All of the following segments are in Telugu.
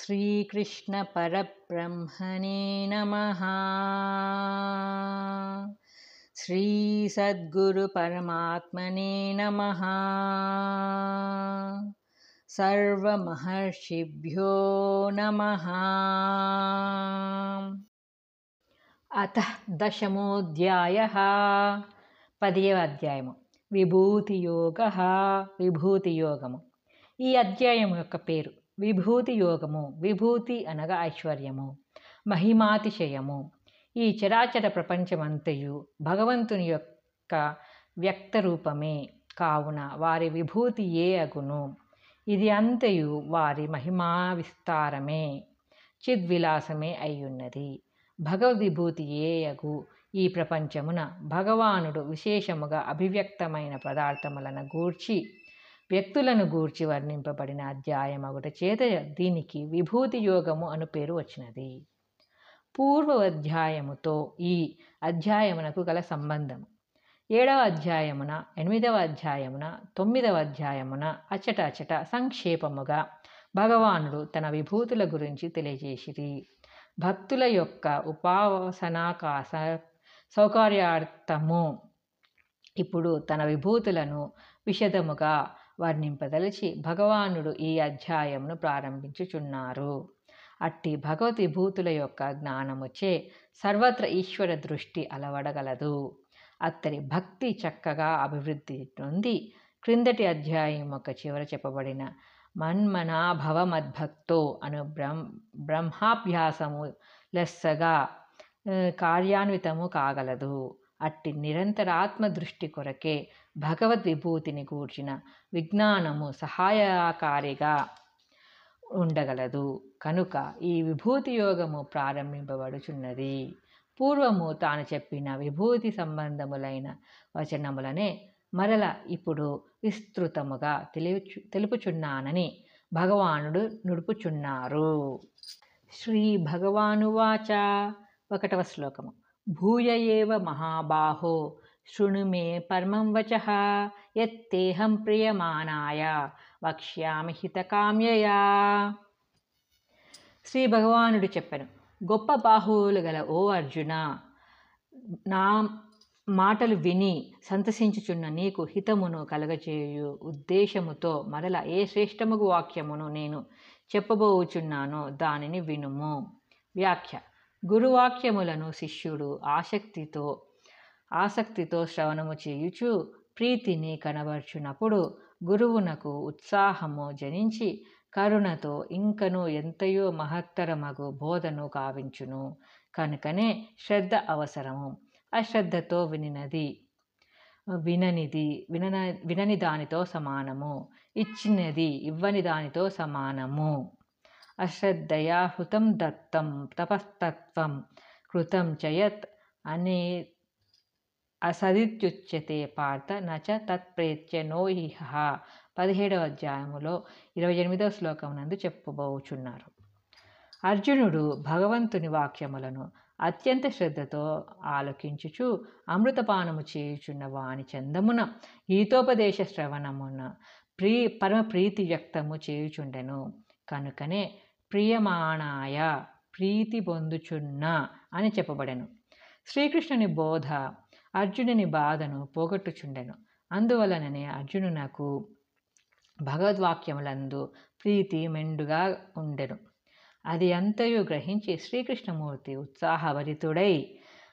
శ్రీకృష్ణ పరబ్రహ్మణే నమః. శ్రీ సద్గురు పరమాత్మనే నమః. సర్వమహర్షిభ్యో నమః. అతః దశమోऽధ్యాయః. 10వ అధ్యాయము విభూతియోగః. విభూతియోగము. ఈ అధ్యాయము యొక్క పేరు విభూతి యోగము. విభూతి అనగా ఐశ్వర్యము, మహిమాతిశయము. ఈ చరాచర ప్రపంచమంతయు భగవంతుని యొక్క వ్యక్త రూపమే కావున వారి విభూతి ఏ అగును. ఇది అంతయు వారి మహిమా విస్తారమే, చిద్విలాసమే అయ్యున్నది. భగవద్విభూతి ఏ అగు. ఈ ప్రపంచమున భగవానుడు విశేషముగా అభివ్యక్తమైన పదార్థములను గూర్చి వ్యక్తులను గూర్చి వర్ణింపబడిన అధ్యాయమగుట చేత దీనికి విభూతి యోగము అను పేరు వచ్చినది. పూర్వ అధ్యాయముతో ఈ అధ్యాయమునకు గల సంబంధము. 7వ అధ్యాయమున, 8వ అధ్యాయమున, 9వ అధ్యాయమున అచట సంక్షేపముగా భగవానుడు తన విభూతుల గురించి తెలియజేసిరి. భక్తుల యొక్క ఉపాసనాకాశ సౌకర్యార్థము ఇప్పుడు తన విభూతులను విశదముగా వర్ణింపదలిచి భగవానుడు ఈ అధ్యాయమును ప్రారంభించుచున్నారు. అట్టి భగవత్ విభూతుల యొక్క జ్ఞానముచే సర్వత్ర ఈశ్వర దృష్టి అలవడగలదు. అత్తడి భక్తి చక్కగా అభివృద్ధి నొంది క్రిందటి అధ్యాయం యొక్క చివర చెప్పబడిన మన్మనాభవ మద్భక్తో అను బ్రహ్మాభ్యాసము లెస్సగా కార్యాన్వితము కాగలదు. అట్టి నిరంతరాత్మ దృష్టి కొరకే భగవద్ విభూతిని గూర్చిన విజ్ఞానము సహాయకారిగా ఉండగలదు. కనుక ఈ విభూతి యోగము ప్రారంభింపబడుచున్నది. పూర్వము తాను చెప్పిన విభూతి సంబంధములైన వచనములనే మరల ఇప్పుడు విస్తృతముగా తెలుపుచున్నానని భగవానుడు నుడుపుచున్నారు. శ్రీ భగవానువాచ. 1వ శ్లోకము. భూయ ఏవ మహాబాహో శృణు మే పరమం వచః యత్తేహం ప్రియమానాయ వక్ష్యామి హితకామ్యయా. శ్రీ భగవానుడు చెప్పెను. గొప్ప బాహువులు గల ఓ అర్జున, నా మాటలు విని సంతసించుచున్న నీకు హితమును కలగచేయు ఉద్దేశముతో మరల ఏ శ్రేష్టముగు వాక్యమును నేను చెప్పబోచున్నానో దానిని వినుము. వ్యాఖ్య. గురువాక్యములను శిష్యుడు ఆసక్తితో శ్రవణము చేయుచు ప్రీతిని కనబర్చునప్పుడు గురువునకు ఉత్సాహము జనించి కరుణతో ఇంకను ఎంతయో మహత్తరమగు బోధను కావించును. కనుకనే శ్రద్ధ అవసరము. అశ్రద్ధతో వినని దానితో సమానము. ఇచ్చినది ఇవ్వని దానితో సమానము. అశ్రద్ధయా హృతం దత్తం తపస్తత్వం కృతం చయత్ అనే అసదిత్యుచ్యతే పార్థ నచ తత్ప్రేత్య నోహిహ. 17వ అధ్యాయములో 28వ శ్లోకం నందు చెప్పబోచున్నారు. అర్జునుడు భగవంతుని వాక్యములను అత్యంత శ్రద్ధతో ఆలకించుచు అమృతపానము చేయుచున్న వాని చందమున గీతోపదేశ శ్రవణమున పరమ ప్రీతి వ్యక్తము చేయుచుండెను. కనుకనే ప్రియమాణాయ ప్రీతి పొందుచున్న అని చెప్పబడెను. శ్రీకృష్ణుని బోధ అర్జునుని బాధను పోగొట్టుచుండెను. అందువలననే అర్జునునకు భగవద్వాక్యములందు ప్రీతి మెండుగా ఉండెను. అది అంతయు గ్రహించి శ్రీకృష్ణమూర్తి ఉత్సాహభరితుడై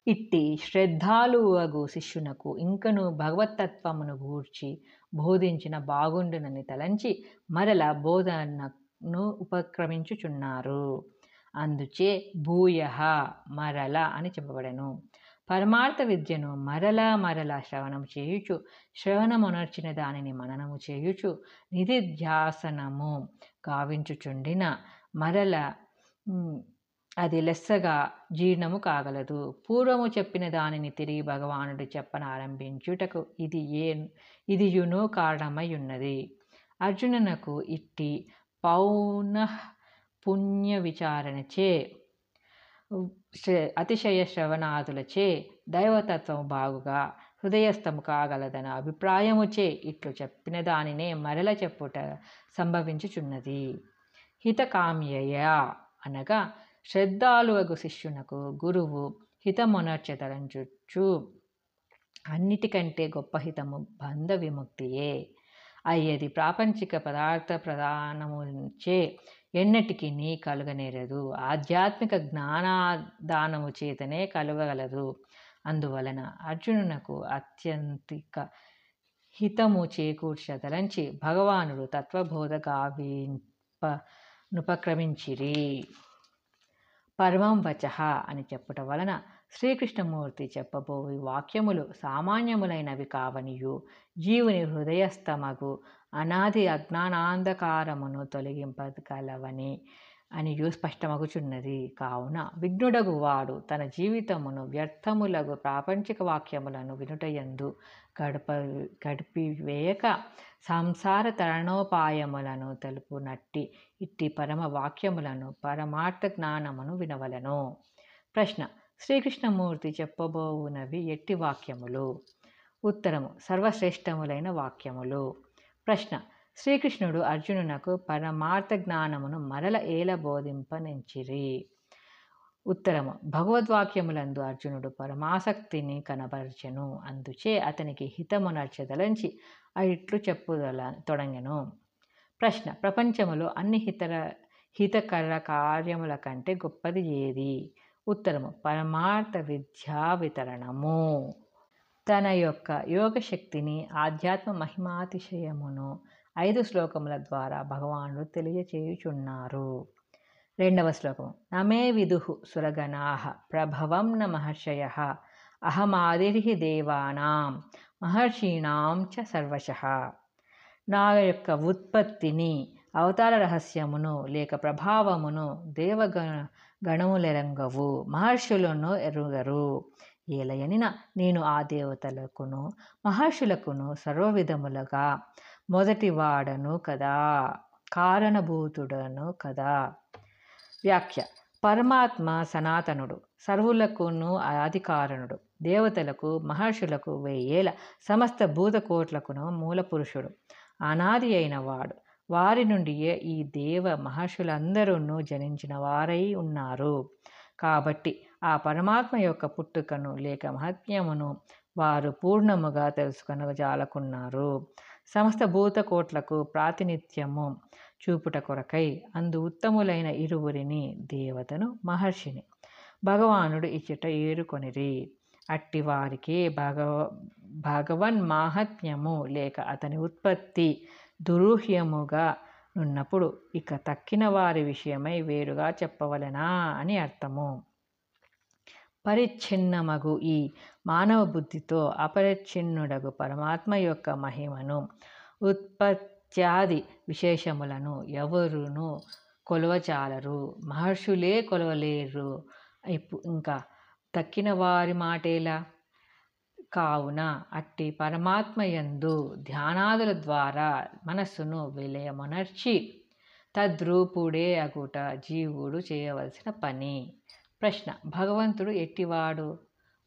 ఇట్టి శ్రద్ధాళువగు శిష్యునకు ఇంకను భగవత్తత్వమును గూర్చి బోధించిన బాగుండునని తలంచి మరల బోధనను ఉపక్రమించుచున్నారు. అందుచే భూయః మరల అని చెప్పబడెను. పరమార్థ విద్యను మరల శ్రవణము చేయుచు శ్రవణమునర్చిన దానిని మననము చేయుచు నిధిధ్యాసనము గావించుచుండిన మరల అది లెస్సగా జీర్ణము కాగలదు. పూర్వము చెప్పిన దానిని తిరిగి భగవానుడు చెప్పనారంభించుటకు ఇదియును కారణమై ఉన్నది. అర్జునునకు ఇట్టి పౌనః పుణ్య విచారణచే అతిశయ శ్రవణాదులచే దైవతత్వము బాగుగా హృదయస్థము కాగలదన అభిప్రాయముచే ఇట్లు చెప్పిన దానినే మరల చెప్పుట సంభవించుచున్నది. హితకామ్యయ అనగా శ్రద్ధాలువగు శిష్యునకు గురువు హితమునర్చతలంచుచు అన్నిటికంటే గొప్ప హితము బంధ విముక్తియే అయ్యది ప్రాపంచిక పదార్థ ప్రధానముచే ఎన్నటికి నీ కలుగనేరదు. ఆధ్యాత్మిక జ్ఞానాదానము చేతనే కలుగగలదు. అందువలన అర్జునునకు అత్యంతిక హితము చేకూర్చదలంచి భగవానుడు తత్వబోధ గావింపనుపక్రమించిరి. పరమం వచః అని చెప్పుట వలన శ్రీకృష్ణమూర్తి చెప్పబోయి వాక్యములు సామాన్యములైనవి కావనియు జీవుని హృదయస్థమగు అనాది అజ్ఞానాంధకారమును తొలగింపగలవని అనియు స్పష్టమగుచున్నది. కావున విఘ్నుడగు వాడు తన జీవితమును వ్యర్థములగు ప్రాపంచిక వాక్యములను వినుటయందు గడిపివేయక సంసార తరణోపాయములను తెలుపునట్టి ఇట్టి పరమ వాక్యములను పరమార్థ జ్ఞానమును వినవలను. ప్రశ్న: శ్రీకృష్ణమూర్తి చెప్పబోవునవి ఎట్టి వాక్యములు? ఉత్తరము: సర్వశ్రేష్టములైన వాక్యములు. ప్రశ్న: శ్రీకృష్ణుడు అర్జునునకు పరమార్థ జ్ఞానమును మరల ఏల బోధింపనెంచిరి? ఉత్తరము: భగవద్వాక్యములందు అర్జునుడు పరమాసక్తిని కనబరచెను. అందుచే అతనికి హితమునర్చదలంచి ఇట్లు తొడగెను. ప్రశ్న: ప్రపంచములో అన్ని హితకర కార్యముల కంటే గొప్పది ఏది? ఉత్తరము: పరమార్థ విద్యా వితరణము. తన యొక్క యోగశక్తిని ఆధ్యాత్మ మహిమాతిశయమును 5 శ్లోకముల ద్వారా భగవానుడు తెలియచేయుచున్నారు. 2వ శ్లోకము: నమే విదుః సురగణాః ప్రభవం న మహర్షయః అహమాదిర్హి దేవానాం మహర్షీణాం చ సర్వశః. నా యొక్క ఉత్పత్తిని, అవతార రహస్యమును లేక ప్రభావమును దేవగణములెరంగవు, మహర్షులను ఎరుగరు. ఏలయనిన నేను ఆ దేవతలకును మహర్షులకును సర్వవిధములుగా మొదటివాడను కదా, కారణభూతుడను కదా. వ్యాఖ్య: పరమాత్మ సనాతనుడు, సర్వులకును ఆదికారణుడు, దేవతలకు మహర్షులకు 1000 ఏళ్ల సమస్త భూతకోట్లకును మూలపురుషుడు, అనాది అయిన వాడు. వారి నుండియే ఈ దేవ మహర్షులందరూ జనించిన వారై ఉన్నారు. కాబట్టి ఆ పరమాత్మ యొక్క పుట్టుకను లేక మహాత్మ్యమును వారు పూర్ణముగా తెలుసుకొనజాలకున్నారు. సమస్త భూతకోట్లకు ప్రాతినిధ్యము చూపుట కొరకై అందు ఉత్తములైన ఇరువురిని, దేవతను మహర్షిని భగవానుడు ఇచ్చట ఏరుకొనిరి. అట్టి వారికి భగవన్ మాహాత్మ్యము లేక అతని ఉత్పత్తి దురూహ్యముగా నున్నప్పుడు ఇక తక్కిన వారి విషయమై వేరుగా చెప్పవలెనా అని అర్థము. పరిచ్ఛిన్నమగు ఈ మానవ బుద్ధితో అపరిచ్ఛిన్నుడగు పరమాత్మ యొక్క మహిమను, ఉత్పత్త్యాది విశేషములను ఎవరును కొలవచాలరు, మహర్షులే కొలవలేరు. ఇంకా తక్కిన వారి మాటేలా? కావున అట్టి పరమాత్మయందు ధ్యానాదుల ద్వారా మనస్సును విలయమునర్చి తద్రూపుడే అగుట జీవుడు చేయవలసిన పని. ప్రశ్న: భగవంతుడు ఎట్టివాడు?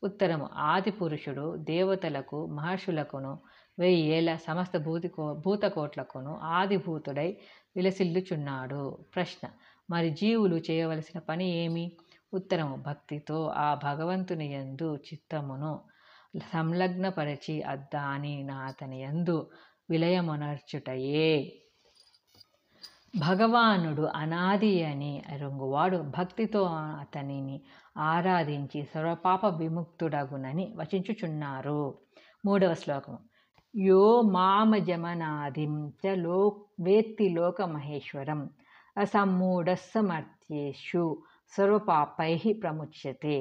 ఉత్తరము: ఆది పురుషుడు, దేవతలకు మహర్షులకును 1000 ఏళ్ల సమస్త భూతకోట్లకును ఆదిభూతుడై విలసిల్లుచున్నాడు. ప్రశ్న: మరి జీవులు చేయవలసిన పని ఏమి? ఉత్తరము: భక్తితో ఆ భగవంతుని యందు చిత్తమును సంలగ్నపరచి అతని యందు విలయమునర్చుటయే. భగవానుడు అనాది అని ఎరుంగువాడు భక్తితో అతనిని ఆరాధించి సర్వపాప విముక్తుడగునని వచించుచున్నారు. 3వ శ్లోకము: యో మామజమనాదిం చ వేత్తి లోకమహేశ్వరం అసమ్మూఢస్సమర్థ్యేషు సర్వపాపైః ప్రముచ్యతే.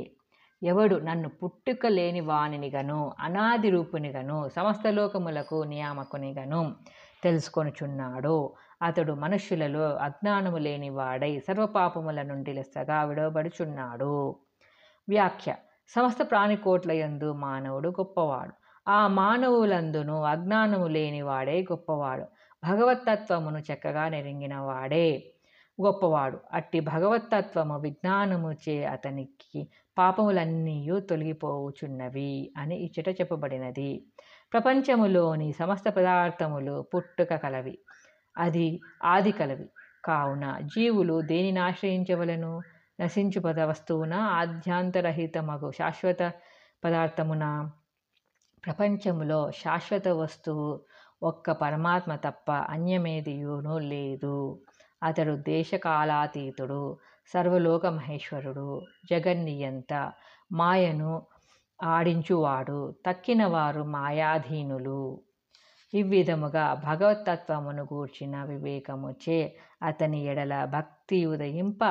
ఎవడు నన్ను పుట్టుక లేని వానినిగను, అనాది రూపునిగను, సమస్త లోకములకు నియామకునిగను తెలుసుకొనుచున్నాడో అతడు మనుష్యులలో అజ్ఞానము లేని వాడై సర్వపాపముల నుండి లెస్సగా విడవబడుచున్నాడు. వ్యాఖ్య: సమస్త ప్రాణికోట్ల యందు మానవుడు గొప్పవాడు. ఆ మానవులందును అజ్ఞానము లేనివాడే గొప్పవాడు. భగవత్తత్వమును చక్కగా నెరింగిన వాడే గొప్పవాడు. అట్టి భగవత్తత్వము విజ్ఞానముచే అతనికి పాపములన్నీయూ తొలగిపోవుచున్నవి అని ఇచ్చట చెప్పబడినది. ప్రపంచములోని సమస్త పదార్థములు పుట్టుక కలవి, అది ఆది కలవి. కావున జీవులు దేనిని ఆశ్రయించవలను? నశించు వస్తువున, ఆద్యాంతరహితమగు శాశ్వత పదార్థమున? ప్రపంచములో శాశ్వత వస్తువు ఒక్క పరమాత్మ తప్ప అన్యమేదియును లేదు. అతడు దేశకాలాతీతుడు, సర్వలోక మహేశ్వరుడు, జగన్నియంత, మాయను ఆడించువాడు. తక్కిన వారు మాయాధీనులు. ఇవ్విధముగా భగవత్తత్వమును గూర్చిన వివేకముచే అతని ఎడల భక్తి ఉదయింప,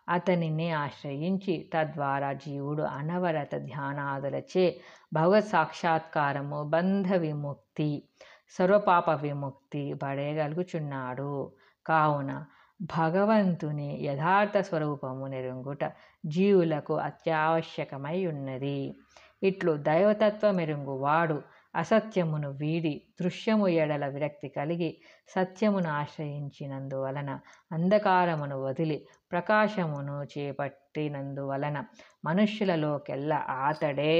అతనిని ఆశ్రయించి తద్వారా జీవుడు అనవరత ధ్యానాదులచే భగవత్ సాక్షాత్కారము, బంధ విముక్తి, సర్వపాప విముక్తి పడగలుగుచున్నాడు. కావున భగవంతుని యథార్థ స్వరూపము నెరుంగుట జీవులకు అత్యావశ్యకమై ఉన్నది. ఇట్లు దైవతత్వమెరుంగువాడు అసత్యమును వీడి దృశ్యము ఎడల విరక్తి కలిగి సత్యమును ఆశ్రయించినందువలన, అంధకారమును వదిలి ప్రకాశమును చేపట్టినందువలన మనుష్యులలోకెల్లా ఆతడే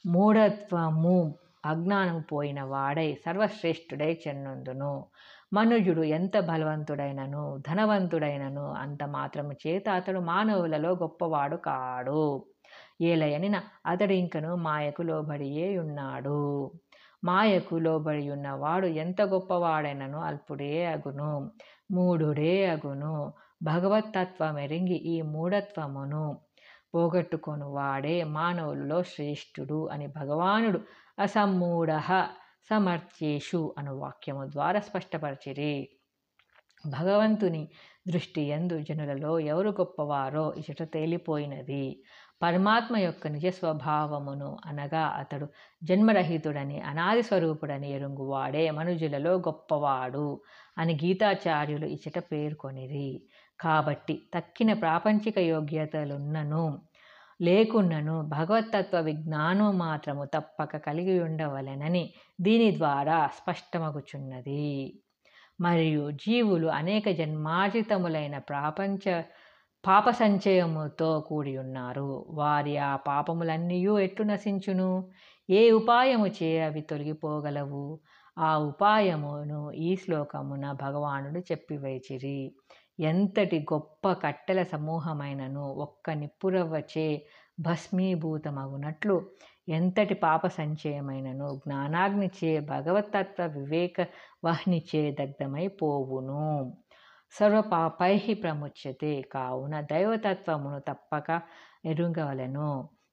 మూఢత్వము అజ్ఞానము పోయిన వాడై సర్వశ్రేష్ఠుడై చెన్నందును. మనుజుడు ఎంత బలవంతుడైనను ధనవంతుడైనను అంత మాత్రము చేత అతడు మానవులలో గొప్పవాడు కాడు. ఏలయనిన అతడు ఇంకను మాయకు లోబడియే ఉన్నాడు. మాయకు లోబడి ఉన్నవాడు ఎంత గొప్పవాడైనను అల్పుడే అగును, మూఢుడే అగును. భగవత్తత్వమెరింగి ఈ మూఢత్వమును పోగొట్టుకొను వాడే మానవులలో శ్రేష్ఠుడు అని భగవానుడు అసమ్మూఢ సమర్థ్యేషు అను వాక్యము ద్వారా స్పష్టపరిచిరి. భగవంతుని దృష్టి యందు జనులలో ఎవరు గొప్పవారో ఇచట తేలిపోయినది. పరమాత్మ యొక్క నిజ స్వభావమును అనగా అతడు జన్మరహితుడని, అనాది స్వరూపుడని ఎరుంగువాడే మనుజులలో గొప్పవాడు అని గీతాచార్యులు ఇచట పేర్కొనిరి. కాబట్టి తక్కిన ప్రాపంచిక యోగ్యతలున్నను లేకున్నను భగవత్తత్వ విజ్ఞానము మాత్రము తప్పక కలిగి ఉండవలెనని దీని ద్వారా స్పష్టమగుచున్నది. మరియు జీవులు అనేక జన్మార్జితములైన పాప సంచయముతో కూడి ఉన్నారు. వారి ఆ పాపములన్నీయూ ఎట్లు నశించును? ఏ ఉపాయము చే అవి తొలగిపోగలవు? ఆ ఉపాయమును ఈ శ్లోకమున భగవానుడు చెప్పివైచిరి. ఎంతటి గొప్ప కట్టెల సమూహమైనను ఒక్క నిప్పురవ్వచే భస్మీభూతమగునట్లు, ఎంతటి పాప సంచయమైనను జ్ఞానాగ్నిచే భగవత్తత్వ వివేక వహ్నిచే దగ్ధమైపోవును. సర్వపాపై ప్రముచ్యతే. కావున దైవతత్వమును తప్పక ఎరుగవలెను.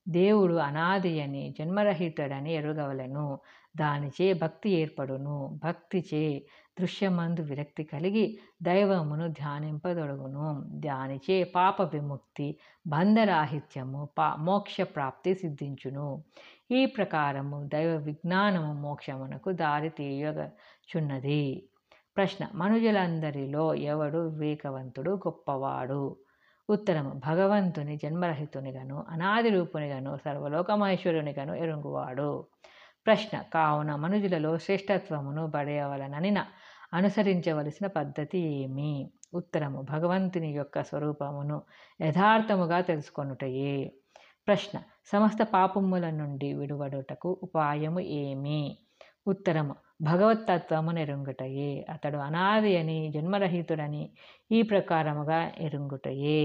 దేవుడు అనాది అని, జన్మరహితుడని ఎరుగవలెను. దానిచే భక్తి ఏర్పడును. భక్తిచే దృశ్యమందు విరక్తి కలిగి దైవమును ధ్యానింపదొడుగును. దానిచే పాప విముక్తి, బంధరాహిత్యము, మోక్షప్రాప్తి సిద్ధించును. ఈ ప్రకారము దైవ విజ్ఞానము మోక్షమునకు దారి తీయచున్నది. ప్రశ్న: మనుజులందరిలో ఎవడు వివేకవంతుడు, గొప్పవాడు? ఉత్తరము: భగవంతుని జన్మరహితునిగను, అనాది రూపునిగను, సర్వలోక మహేశ్వరునిగను ఎరుంగువాడు. ప్రశ్న: కావున మనుజులలో శ్రేష్ఠత్వమును బడయవలననిన అనుసరించవలసిన పద్ధతి ఏమి? ఉత్తరము: భగవంతుని యొక్క స్వరూపమును యథార్థముగా తెలుసుకొనుటయే. ప్రశ్న: సమస్త పాపముల నుండి విడువడుటకు ఉపాయము ఏమి? ఉత్తరము: భగవత్తత్వము నెరుంగుటయే. అతడు అనాది అని, జన్మరహితుడని ఈ ప్రకారముగా ఎరుంగుటయే.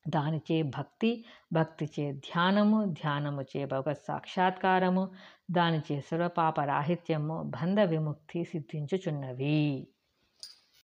దానిచే భక్తి, భక్తిచే ధ్యానము, ధ్యానముచే భగవత్ సాక్షాత్కారము, దానిచే సర్వపాపరాహిత్యము, బంధ విముక్తి సిద్ధించుచున్నవి.